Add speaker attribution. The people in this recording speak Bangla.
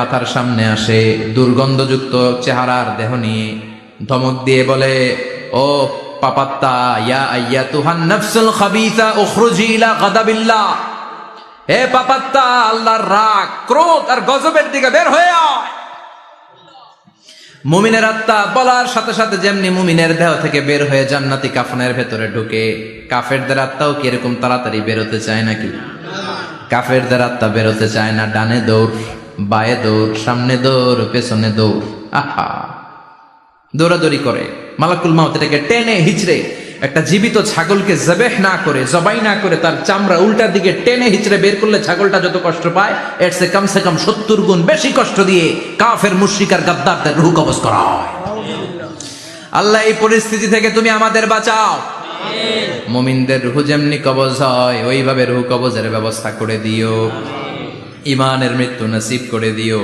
Speaker 1: মাথার সামনে আসে দুর্গন্ধযুক্ত চেহারার দেহ নিয়ে ধমক দিয়ে বলে, ও পাপাত্তা, ইয়া আইয়াতুহান নাফসুল খাবিসা উখরুজি ইলা গাদাবিল্লাহ। হে পাপাত্তা, আল্লাহর রাগ, ক্রোধ আর গজবের দিকে বের হয়ে আয়। মুমিনের আত্মা বলার সাথে সাথে যেমনি মুমিনের দেহ থেকে বের হয়ে জান্নাতি কাফনের ভেতরে ঢুকে, কাফেরদের আত্মাও কি এরকম তাড়াতাড়ি বেরোতে চায় নাকি? কাফেরদের আত্মা বেরোতে চায় না। ডানে দৌড়, বায়ে দৌড়, সামনে দৌড়, পেছনে দৌড়, আহা দৌড়াদৌড়ি করে। মালাকুল মাউত এটাকে টেনে হিচড়ে, একটা জীবিত ছাগলকে জবেহ না করে, জবাই না করে, তার চামড়া উল্টার দিকে টেনে হিচড়ে বের করলে ছাগলটা যত কষ্ট পায়, এর সে কমসে কম 70 গুণ বেশি কষ্ট দিয়ে কাফের মুশরিক আর গাদ্দারদের রূহ কবজ করা হয়। আল্লাহ, এই পরিস্থিতি থেকে তুমি আমাদের বাঁচাও। মুমিনদের রূহ যেমনি কবজ হয়, ওইভাবে রূহ কবজের ব্যবস্থা করে দিও। ইমানের মৃত্যু নসিব করে দিও।